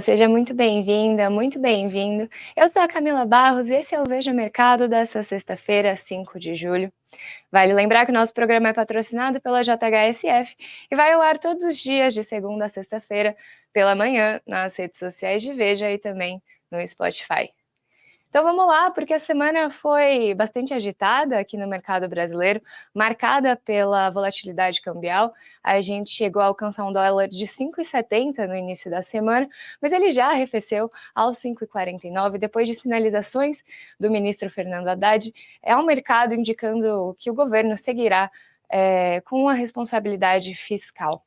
Seja muito bem-vinda, muito bem-vindo. Eu sou a Camila Barros e esse é o Veja Mercado dessa sexta-feira, 5 de julho. Vale lembrar que o nosso programa é patrocinado pela JHSF e vai ao ar todos os dias, de segunda a sexta-feira, pela manhã, nas redes sociais de Veja e também no Spotify. Então vamos lá, porque a semana foi bastante agitada aqui no mercado brasileiro, marcada pela volatilidade cambial. A gente chegou a alcançar um dólar de 5,70 no início da semana, mas ele já arrefeceu aos 5,49 depois de sinalizações do ministro Fernando Haddad. É um mercado indicando que o governo seguirá com a responsabilidade fiscal.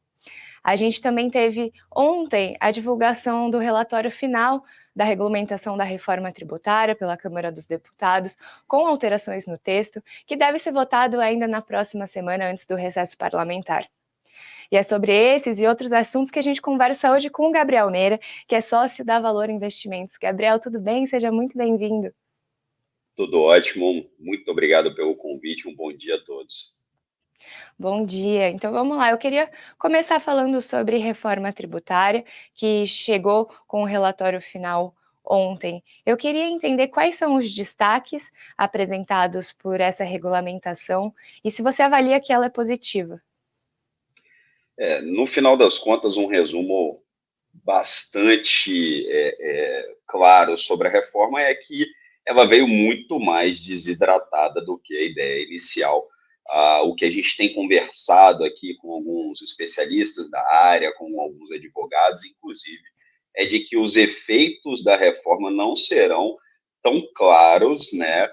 A gente também teve ontem a divulgação do relatório final da regulamentação da reforma tributária pela Câmara dos Deputados, com alterações no texto, que deve ser votado ainda na próxima semana, antes do recesso parlamentar. E é sobre esses e outros assuntos que a gente conversa hoje com o Gabriel Meira, que é sócio da Valor Investimentos. Gabriel, tudo bem? Seja muito bem-vindo. Tudo ótimo, muito obrigado pelo convite, um bom dia a todos. Bom dia. Então vamos lá. Eu queria começar falando sobre reforma tributária, que chegou com o relatório final ontem. Eu queria entender quais são os destaques apresentados por essa regulamentação e se você avalia que ela é positiva. No final das contas, um resumo bastante claro sobre a reforma é que ela veio muito mais desidratada do que a ideia inicial. O que a gente tem conversado aqui com alguns especialistas da área, com alguns advogados, inclusive, é de que os efeitos da reforma não serão tão claros, né,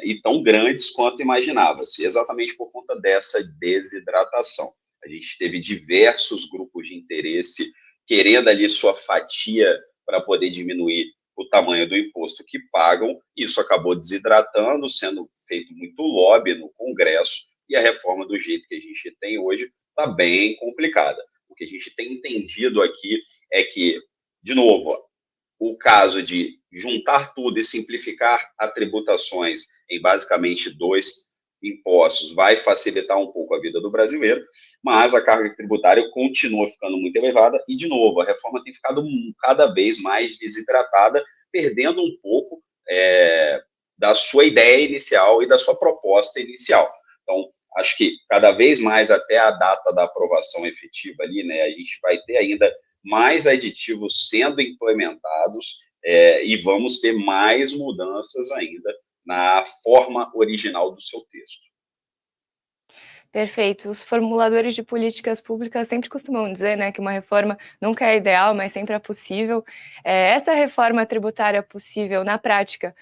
e tão grandes quanto imaginava-se, exatamente por conta dessa desidratação. A gente teve diversos grupos de interesse querendo ali sua fatia para poder diminuir o tamanho do imposto que pagam. Isso acabou desidratando, sendo feito muito lobby no Congresso, e a reforma do jeito que a gente tem hoje está bem complicada. O que a gente tem entendido aqui é que, de novo, o caso de juntar tudo e simplificar as tributações em basicamente dois impostos vai facilitar um pouco a vida do brasileiro, mas a carga tributária continua ficando muito elevada e, de novo, a reforma tem ficado cada vez mais desidratada, perdendo um pouco da sua ideia inicial e da sua proposta inicial. Então, acho que cada vez mais até a data da aprovação efetiva ali, né, a gente vai ter ainda mais aditivos sendo implementados e vamos ter mais mudanças ainda na forma original do seu texto. Perfeito. Os formuladores de políticas públicas sempre costumam dizer, né, que uma reforma nunca é ideal, mas sempre é possível. Esta reforma tributária possível na prática,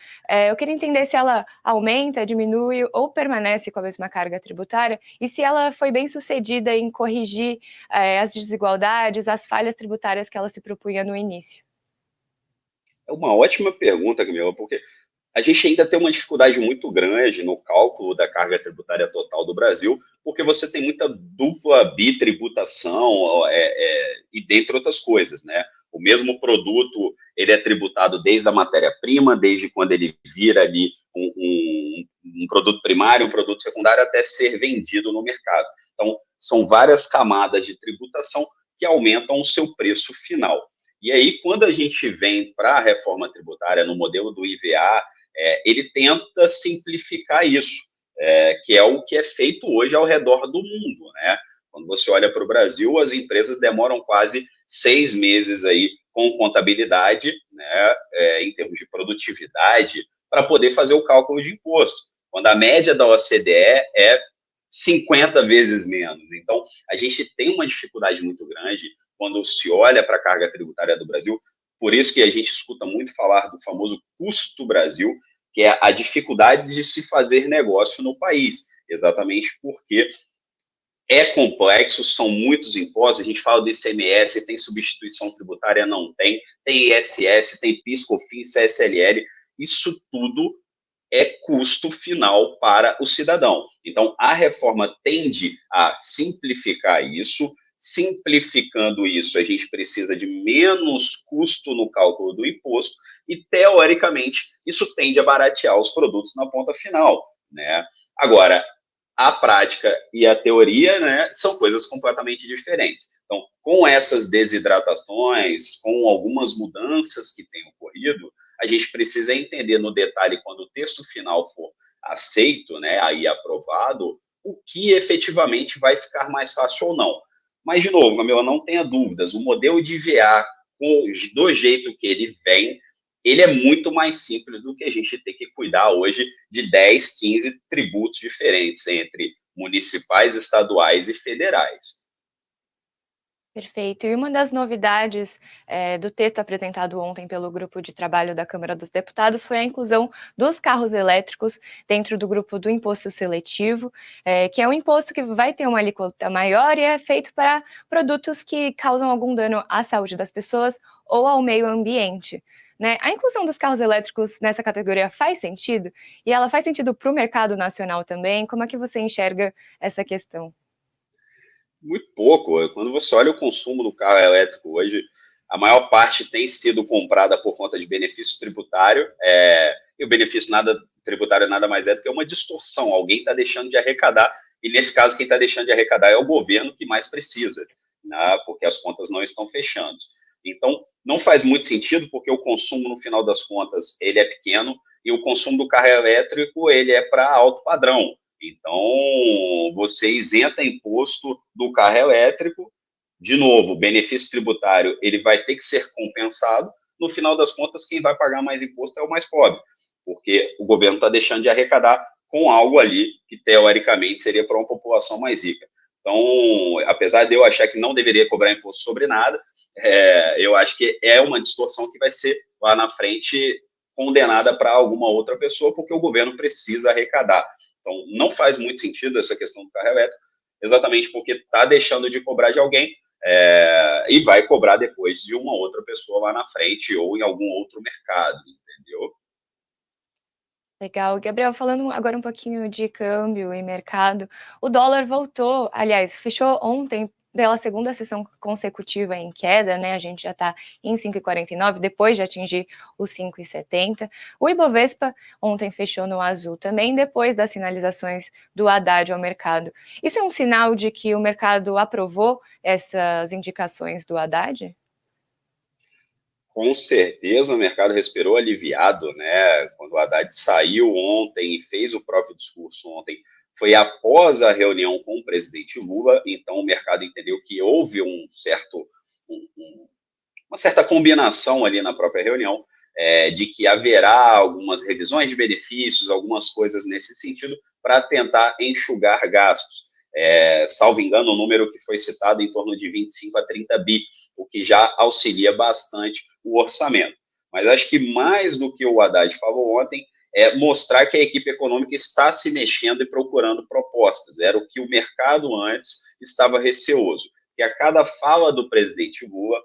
eu queria entender se ela aumenta, diminui ou permanece com a mesma carga tributária e se ela foi bem sucedida em corrigir as desigualdades, as falhas tributárias que ela se propunha no início. É uma ótima pergunta, Camila, porque a gente ainda tem uma dificuldade muito grande no cálculo da carga tributária total do Brasil, porque você tem muita dupla bitributação e dentre outras coisas, né? O mesmo produto, ele é tributado desde a matéria-prima, desde quando ele vira ali um produto primário, um produto secundário, até ser vendido no mercado. Então, são várias camadas de tributação que aumentam o seu preço final. E aí, quando a gente vem para a reforma tributária no modelo do IVA, ele tenta simplificar isso, que é o que é feito hoje ao redor do mundo, né? Quando você olha para o Brasil, as empresas demoram quase 6 meses aí com contabilidade, né, em termos de produtividade, para poder fazer o cálculo de imposto, quando a média da OCDE é 50 vezes menos. Então, a gente tem uma dificuldade muito grande quando se olha para a carga tributária do Brasil. Por isso que a gente escuta muito falar do famoso custo Brasil, que é a dificuldade de se fazer negócio no país, exatamente porque é complexo, são muitos impostos, a gente fala do ICMS, tem substituição tributária, não tem, tem ISS, tem PIS, COFINS, CSLL, isso tudo é custo final para o cidadão. Então, a reforma tende a simplificar isso. Simplificando isso, a gente precisa de menos custo no cálculo do imposto e, teoricamente, isso tende a baratear os produtos na ponta final, né? Agora, a prática e a teoria, né, são coisas completamente diferentes. Então, com essas desidratações, com algumas mudanças que têm ocorrido, a gente precisa entender no detalhe, quando o texto final for aceito, né, aí aprovado, o que efetivamente vai ficar mais fácil ou não. Mas, de novo, Camila, não tenha dúvidas, o modelo de IVA, do jeito que ele vem, ele é muito mais simples do que a gente ter que cuidar hoje de 10, 15 tributos diferentes entre municipais, estaduais e federais. Perfeito. E uma das novidades do texto apresentado ontem pelo grupo de trabalho da Câmara dos Deputados foi a inclusão dos carros elétricos dentro do grupo do imposto seletivo, que é um imposto que vai ter uma alíquota maior e é feito para produtos que causam algum dano à saúde das pessoas ou ao meio ambiente. Né? A inclusão dos carros elétricos nessa categoria faz sentido? E ela faz sentido para o mercado nacional também? Como é que você enxerga essa questão? Muito pouco. Quando você olha o consumo do carro elétrico hoje, a maior parte tem sido comprada por conta de benefício tributário, e o benefício tributário nada mais é do que uma distorção. Alguém está deixando de arrecadar, e nesse caso, quem está deixando de arrecadar é o governo que mais precisa, né, porque as contas não estão fechando. Então, não faz muito sentido, porque o consumo, no final das contas, ele é pequeno, e o consumo do carro elétrico, ele é para alto padrão. Então, você isenta imposto do carro elétrico, de novo, benefício tributário, ele vai ter que ser compensado, no final das contas, quem vai pagar mais imposto é o mais pobre, porque o governo está deixando de arrecadar com algo ali que, teoricamente, seria para uma população mais rica. Então, apesar de eu achar que não deveria cobrar imposto sobre nada, eu acho que é uma distorção que vai ser, lá na frente, condenada para alguma outra pessoa, porque o governo precisa arrecadar. Então, não faz muito sentido essa questão do carro elétrico, exatamente porque está deixando de cobrar de alguém e vai cobrar depois de uma outra pessoa lá na frente ou em algum outro mercado, entendeu? Legal. Gabriel, falando agora um pouquinho de câmbio e mercado, o dólar voltou, aliás, fechou ontem pela segunda sessão consecutiva em queda, né? A gente já está em 5,49, depois de atingir os 5,70. O Ibovespa ontem fechou no azul também, depois das sinalizações do Haddad ao mercado. Isso é um sinal de que o mercado aprovou essas indicações do Haddad? Com certeza o mercado respirou aliviado, né? Quando o Haddad saiu ontem e fez o próprio discurso ontem, foi após a reunião com o presidente Lula, então o mercado entendeu que houve uma certa combinação ali na própria reunião, de que haverá algumas revisões de benefícios, algumas coisas nesse sentido, para tentar enxugar gastos. Salvo engano, o número que foi citado em torno de 25 a 30 bi, o que já auxilia bastante o orçamento. Mas acho que mais do que o Haddad falou ontem, é mostrar que a equipe econômica está se mexendo e procurando propostas. Era o que o mercado antes estava receoso. Que a cada fala do presidente Lula,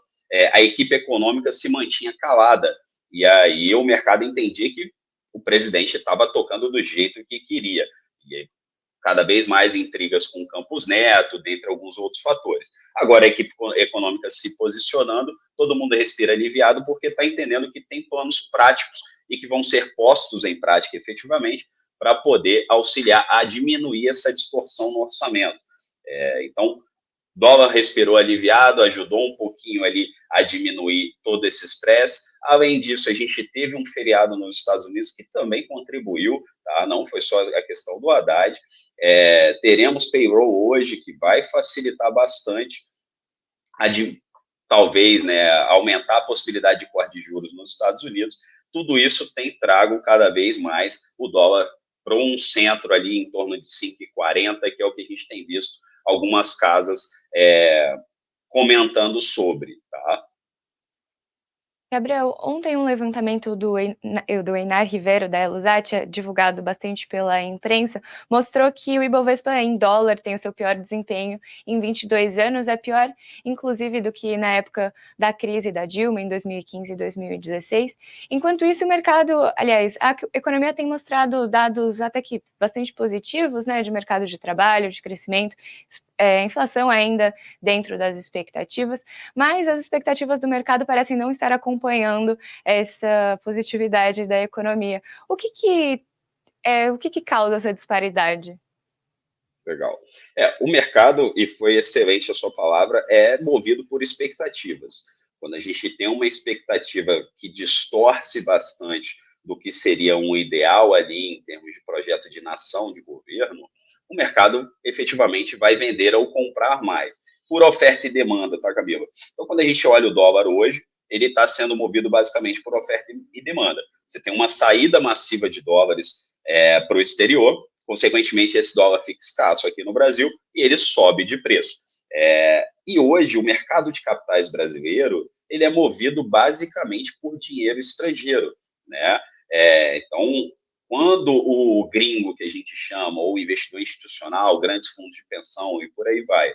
a equipe econômica se mantinha calada. E aí o mercado entendia que o presidente estava tocando do jeito que queria. E aí, cada vez mais intrigas com o Campos Neto, dentre alguns outros fatores. Agora, a equipe econômica se posicionando, todo mundo respira aliviado, porque está entendendo que tem planos práticos e que vão ser postos em prática efetivamente para poder auxiliar a diminuir essa distorção no orçamento. Então, dólar respirou aliviado, ajudou um pouquinho ali a diminuir todo esse estresse. Além disso, a gente teve um feriado nos Estados Unidos que também contribuiu, tá? Não foi só a questão do Haddad. Teremos payroll hoje, que vai facilitar bastante, talvez, né, aumentar a possibilidade de corte de juros nos Estados Unidos. Tudo isso tem trago cada vez mais o dólar para um centro ali em torno de 5,40, que é o que a gente tem visto algumas casas comentando sobre, tá? Gabriel, ontem um levantamento do Einar Ribeiro, da Elusat, divulgado bastante pela imprensa, mostrou que o Ibovespa em dólar tem o seu pior desempenho em 22 anos, é pior, inclusive, do que na época da crise da Dilma, em 2015 e 2016. Enquanto isso, o mercado, aliás, a economia tem mostrado dados até que bastante positivos, né, de mercado de trabalho, de crescimento, inflação ainda dentro das expectativas, mas as expectativas do mercado parecem não estar acompanhando essa positividade da economia. O que causa essa disparidade? Legal. O mercado, e foi excelente a sua palavra, é movido por expectativas. Quando a gente tem uma expectativa que distorce bastante do que seria um ideal ali em termos de projeto de nação, de governo, o mercado efetivamente vai vender ou comprar mais, por oferta e demanda, tá, Camila? Então, quando a gente olha o dólar hoje, ele está sendo movido basicamente por oferta e demanda. Você tem uma saída massiva de dólares para o exterior, consequentemente, esse dólar fica escasso aqui no Brasil e ele sobe de preço. E hoje, o mercado de capitais brasileiro, ele é movido basicamente por dinheiro estrangeiro, né? Então, quando o gringo, que a gente chama, ou investidor institucional, grandes fundos de pensão e por aí vai,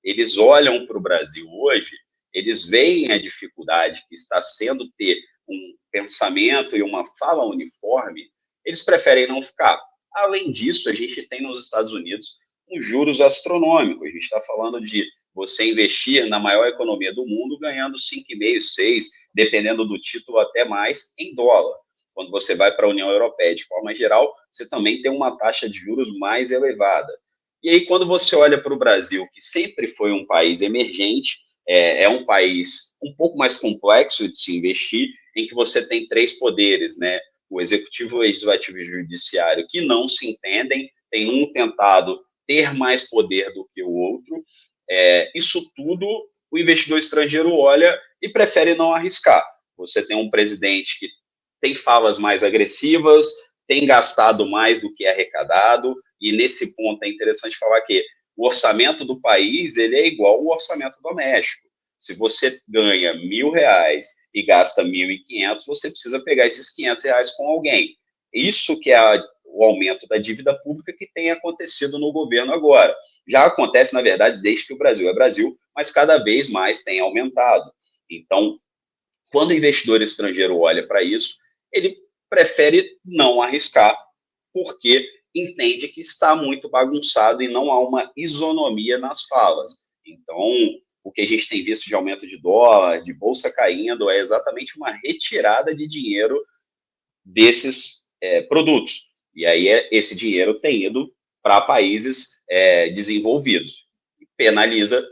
eles olham para o Brasil hoje, eles veem a dificuldade que está sendo ter um pensamento e uma fala uniforme, eles preferem não ficar. Além disso, a gente tem nos Estados Unidos um juros astronômicos. A gente está falando de você investir na maior economia do mundo ganhando 5,5, 6, dependendo do título até mais, em dólar. Quando você vai para a União Europeia, de forma geral, você também tem uma taxa de juros mais elevada. E aí, quando você olha para o Brasil, que sempre foi um país emergente, é um país um pouco mais complexo de se investir, em que você tem três poderes, né? O executivo, o legislativo e o judiciário, que não se entendem, tem um tentado ter mais poder do que o outro. Isso tudo o investidor estrangeiro olha e prefere não arriscar. Você tem um presidente que tem falas mais agressivas, tem gastado mais do que é arrecadado, e nesse ponto é interessante falar que o orçamento do país ele é igual ao orçamento doméstico. Se você ganha R$ 1.000 e gasta 1.500, você precisa pegar esses R$ 500 com alguém. Isso que é o aumento da dívida pública que tem acontecido no governo agora. Já acontece, na verdade, desde que o Brasil é Brasil, mas cada vez mais tem aumentado. Então, quando o investidor estrangeiro olha para isso, ele prefere não arriscar, porque entende que está muito bagunçado e não há uma isonomia nas falas. Então, o que a gente tem visto de aumento de dólar, de bolsa caindo, é exatamente uma retirada de dinheiro desses produtos. E aí esse dinheiro tem ido para países desenvolvidos. Penaliza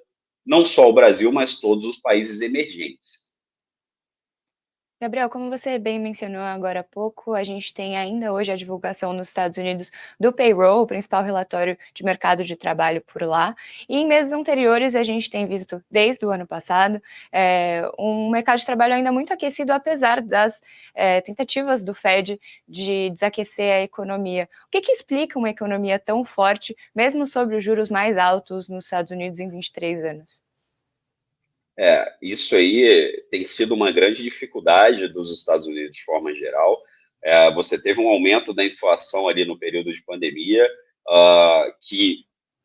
não só o Brasil, mas todos os países emergentes. Gabriel, como você bem mencionou agora há pouco, a gente tem ainda hoje a divulgação nos Estados Unidos do payroll, o principal relatório de mercado de trabalho por lá. E em meses anteriores a gente tem visto, desde o ano passado, um mercado de trabalho ainda muito aquecido, apesar das tentativas do Fed de desaquecer a economia. O que explica uma economia tão forte, mesmo sobre os juros mais altos nos Estados Unidos em 23 anos? Isso aí tem sido uma grande dificuldade dos Estados Unidos de forma geral. Você teve um aumento da inflação ali no período de pandemia, que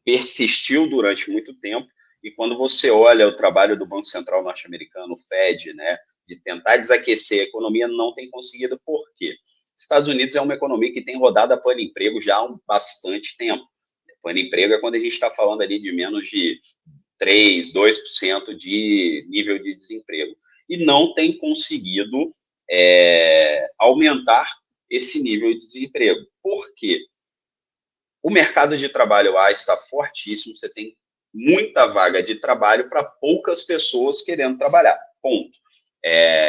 persistiu durante muito tempo, e quando você olha o trabalho do Banco Central norte-americano, o Fed, né, de tentar desaquecer a economia, não tem conseguido. Por quê? Estados Unidos é uma economia que tem rodado a plano emprego já há bastante tempo. Plano emprego é quando a gente está falando ali de menos de 3, 2% de nível de desemprego. E não tem conseguido aumentar esse nível de desemprego. Por quê? O mercado de trabalho lá está fortíssimo, você tem muita vaga de trabalho para poucas pessoas querendo trabalhar, ponto.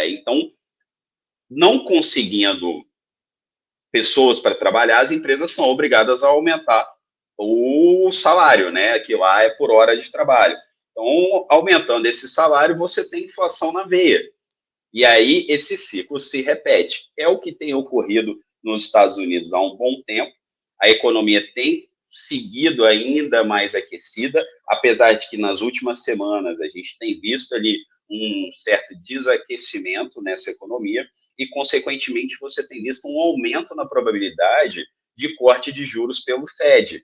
Então, não conseguindo pessoas para trabalhar, as empresas são obrigadas a aumentar o salário, né? Que lá é por hora de trabalho. Então, aumentando esse salário, você tem inflação na veia. E aí, esse ciclo se repete. É o que tem ocorrido nos Estados Unidos há um bom tempo. A economia tem seguido ainda mais aquecida, apesar de que nas últimas semanas a gente tem visto ali um certo desaquecimento nessa economia e, consequentemente, você tem visto um aumento na probabilidade de corte de juros pelo Fed,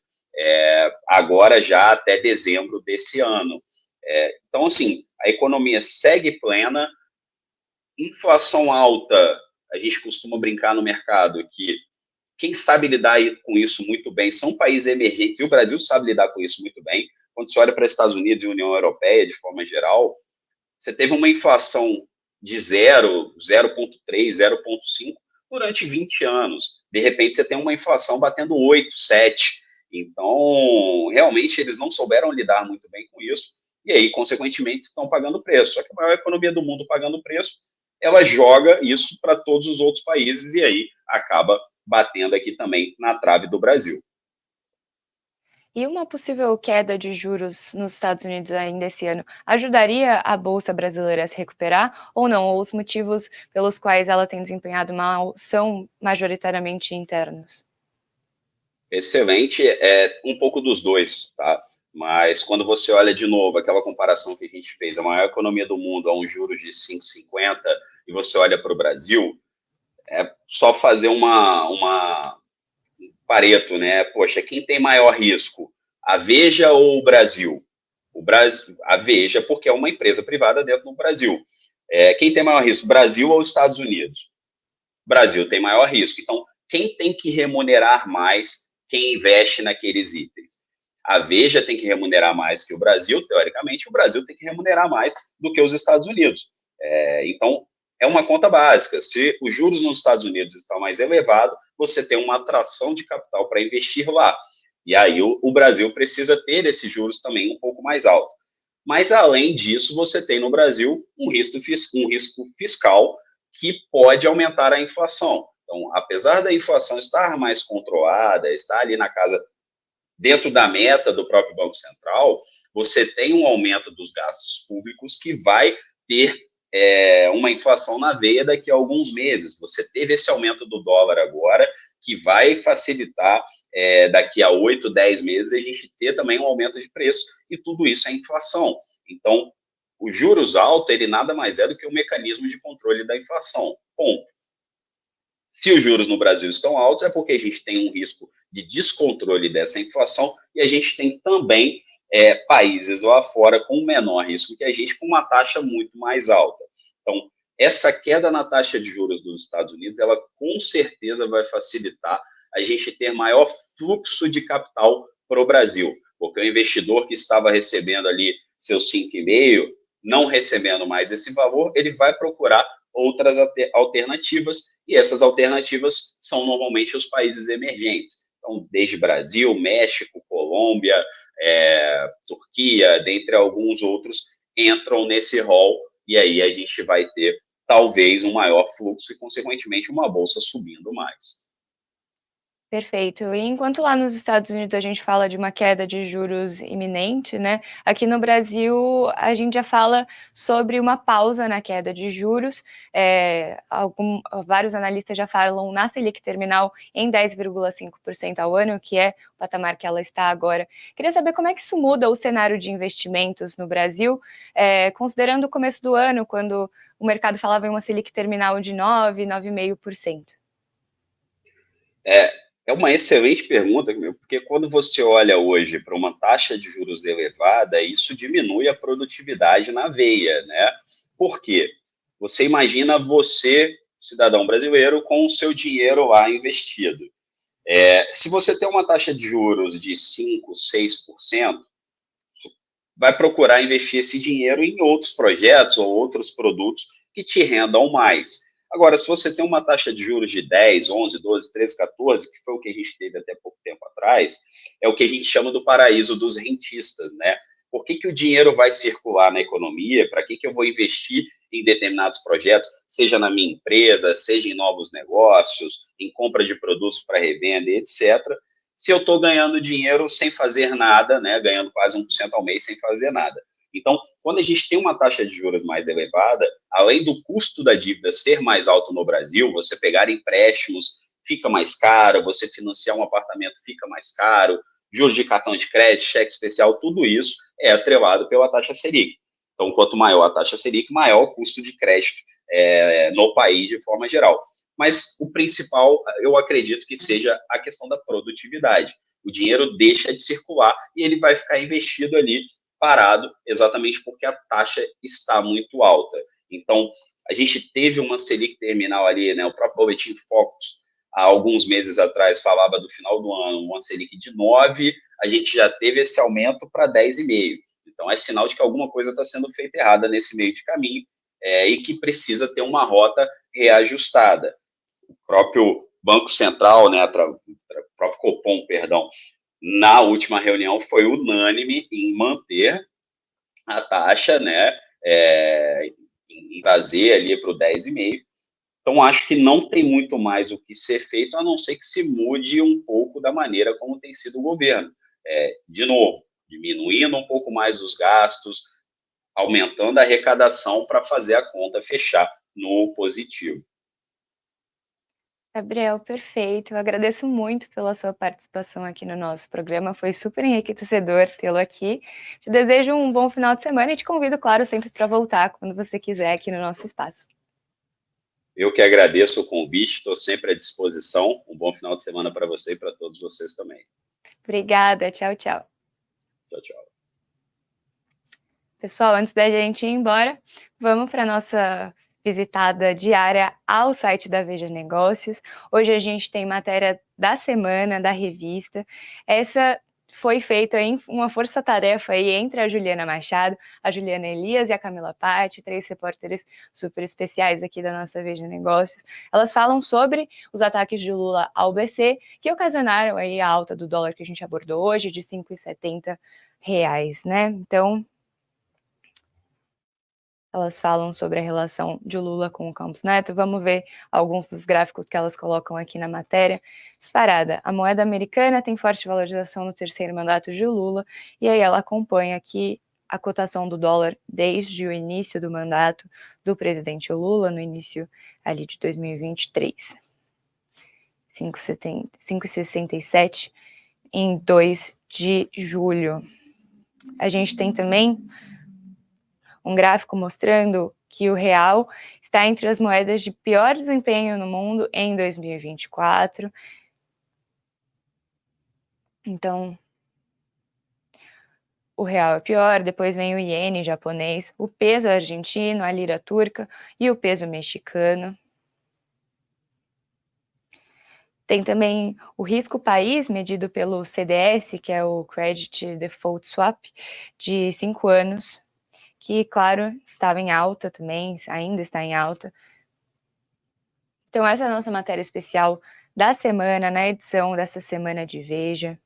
agora já até dezembro desse ano. Então, assim, a economia segue plena, inflação alta, a gente costuma brincar no mercado que quem sabe lidar com isso muito bem são países emergentes, e o Brasil sabe lidar com isso muito bem. Quando você olha para Estados Unidos e União Europeia, de forma geral, você teve uma inflação de 0, 0,3, 0,5 durante 20 anos. De repente, você tem uma inflação batendo 8, 7. Então, realmente, eles não souberam lidar muito bem com isso, e aí, consequentemente, estão pagando preço. Só que a maior economia do mundo pagando preço, ela joga isso para todos os outros países, e aí acaba batendo aqui também na trave do Brasil. E uma possível queda de juros nos Estados Unidos ainda esse ano ajudaria a bolsa brasileira a se recuperar ou não? Ou os motivos pelos quais ela tem desempenhado mal são majoritariamente internos? Excelente, é um pouco dos dois, tá? Mas quando você olha de novo aquela comparação que a gente fez, a maior economia do mundo a um juros de 5,50 e você olha para o Brasil, é só fazer uma Pareto, né? Poxa, quem tem maior risco, a Veja ou o Brasil? O Brasil, a Veja, porque é uma empresa privada dentro do Brasil. Quem tem maior risco, Brasil ou Estados Unidos? Brasil tem maior risco. Então, quem tem que remunerar mais quem investe naqueles itens? A Veja tem que remunerar mais que o Brasil, teoricamente, o Brasil tem que remunerar mais do que os Estados Unidos. Então, é uma conta básica. Se os juros nos Estados Unidos estão mais elevados, você tem uma atração de capital para investir lá. E aí o Brasil precisa ter esses juros também um pouco mais alto. Mas, além disso, você tem no Brasil um risco fiscal que pode aumentar a inflação. Então, apesar da inflação estar mais controlada, estar ali na casa, dentro da meta do próprio Banco Central, você tem um aumento dos gastos públicos que vai ter uma inflação na veia daqui a alguns meses. Você teve esse aumento do dólar agora, que vai facilitar daqui a 8, 10 meses a gente ter também um aumento de preço, e tudo isso é inflação. Então, os juros altos, ele nada mais é do que um mecanismo de controle da inflação. Ponto. Se os juros no Brasil estão altos, é porque a gente tem um risco de descontrole dessa inflação e a gente tem também países lá fora com menor risco que a gente, com uma taxa muito mais alta. Então, essa queda na taxa de juros dos Estados Unidos, ela com certeza vai facilitar a gente ter maior fluxo de capital para o Brasil, porque o investidor que estava recebendo ali seus 5,5, não recebendo mais esse valor, ele vai procurar outras alternativas, e essas alternativas são normalmente os países emergentes. Então, desde Brasil, México, Colômbia, Turquia, dentre alguns outros, entram nesse rol, e aí a gente vai ter talvez um maior fluxo e, consequentemente, uma bolsa subindo mais. Perfeito. E enquanto lá nos Estados Unidos a gente fala de uma queda de juros iminente, né, aqui no Brasil a gente já fala sobre uma pausa na queda de juros. Vários analistas já falam na Selic terminal em 10,5% ao ano, que é o patamar que ela está agora. Queria saber como é que isso muda o cenário de investimentos no Brasil, considerando o começo do ano, quando o mercado falava em uma Selic terminal de 9,5%. É uma excelente pergunta, porque quando você olha hoje para uma taxa de juros elevada, isso diminui a produtividade na veia, né? Por quê? Você imagina você, cidadão brasileiro, com o seu dinheiro lá investido. Se você tem uma taxa de juros de 5, 6%, vai procurar investir esse dinheiro em outros projetos ou outros produtos que te rendam mais. Agora, se você tem uma taxa de juros de 10, 11, 12, 13, 14, que foi o que a gente teve até pouco tempo atrás, é o que a gente chama do paraíso dos rentistas, né? Por que o dinheiro vai circular na economia? Para que eu vou investir em determinados projetos, seja na minha empresa, seja em novos negócios, em compra de produtos para revenda, etc., se eu estou ganhando dinheiro sem fazer nada, né, ganhando quase 1% ao mês sem fazer nada. Então, quando a gente tem uma taxa de juros mais elevada, além do custo da dívida ser mais alto no Brasil, você pegar empréstimos fica mais caro, você financiar um apartamento fica mais caro, juros de cartão de crédito, cheque especial, tudo isso é atrelado pela taxa Selic. Então, quanto maior a taxa Selic, maior o custo de crédito no país de forma geral. Mas o principal, eu acredito que seja a questão da produtividade. O dinheiro deixa de circular e ele vai ficar investido ali, parado, exatamente porque a taxa está muito alta. Então, a gente teve uma Selic terminal ali, né, o próprio Boletim Focus, há alguns meses atrás, falava do final do ano, uma Selic de 9, a gente já teve esse aumento para 10,5. Então, é sinal de que alguma coisa está sendo feita errada nesse meio de caminho e que precisa ter uma rota reajustada. O próprio Banco Central, né, o próprio Copom, perdão, na última reunião foi unânime em manter a taxa, né, em trazer ali para o 10,5. Então, acho que não tem muito mais o que ser feito, a não ser que se mude um pouco da maneira como tem sido o governo. De novo, diminuindo um pouco mais os gastos, aumentando a arrecadação para fazer a conta fechar no positivo. Gabriel, perfeito. Eu agradeço muito pela sua participação aqui no nosso programa. Foi super enriquecedor tê-lo aqui. Te desejo um bom final de semana e te convido, claro, sempre para voltar quando você quiser aqui no nosso espaço. Eu que agradeço o convite, estou sempre à disposição. Um bom final de semana para você e para todos vocês também. Obrigada. Tchau, tchau. Tchau, tchau. Pessoal, antes da gente ir embora, vamos para a nossa visitada diária ao site da Veja Negócios. Hoje a gente tem matéria da semana, da revista. Essa foi feita em uma força-tarefa aí entre a Juliana Machado, a Juliana Elias e a Camila Patti, 3 repórteres super especiais aqui da nossa Veja Negócios. Elas falam sobre os ataques de Lula ao BC, que ocasionaram aí a alta do dólar que a gente abordou hoje, de R$ 5,70, né? Então, elas falam sobre a relação de Lula com o Campos Neto. Vamos ver alguns dos gráficos que elas colocam aqui na matéria. Disparada, a moeda americana tem forte valorização no terceiro mandato de Lula, e aí ela acompanha aqui a cotação do dólar desde o início do mandato do presidente Lula, no início ali de 2023. 5,67 em 2 de julho. A gente tem também um gráfico mostrando que o real está entre as moedas de pior desempenho no mundo em 2024. Então, o real é pior, depois vem o iene japonês, o peso argentino, a lira turca e o peso mexicano. Tem também o risco país medido pelo CDS, que é o Credit Default Swap, de 5 anos, que, claro, estava em alta também, ainda está em alta. Então, essa é a nossa matéria especial da semana, na edição dessa semana de Veja.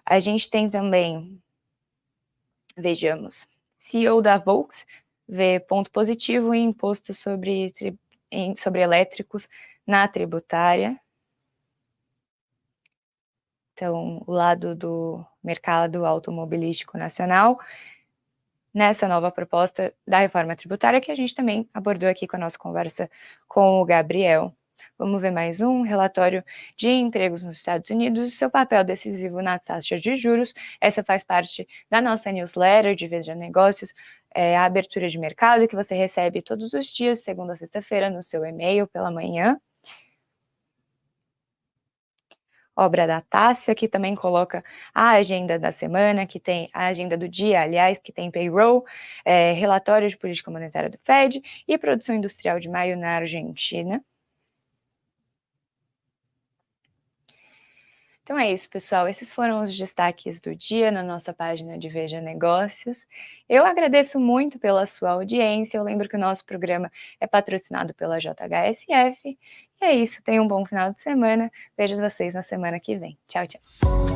A gente tem também, vejamos, CEO da Volks vê ponto positivo em imposto sobre elétricos na tributária. Então, o lado do mercado automobilístico nacional, nessa nova proposta da reforma tributária, que a gente também abordou aqui com a nossa conversa com o Gabriel. Vamos ver mais um relatório de empregos nos Estados Unidos, seu papel decisivo na taxa de juros. Essa faz parte da nossa newsletter de Veja Negócios, a abertura de mercado que você recebe todos os dias, segunda a sexta-feira, no seu e-mail pela manhã. Obra da Tássia, que também coloca a agenda da semana, que tem a agenda do dia, aliás, que tem payroll, relatório de política monetária do Fed e produção industrial de maio na Argentina. Então é isso, pessoal. Esses foram os destaques do dia na nossa página de Veja Negócios. Eu agradeço muito pela sua audiência. Eu lembro que o nosso programa é patrocinado pela JHSF. E é isso. Tenham um bom final de semana. Vejo vocês na semana que vem. Tchau, tchau.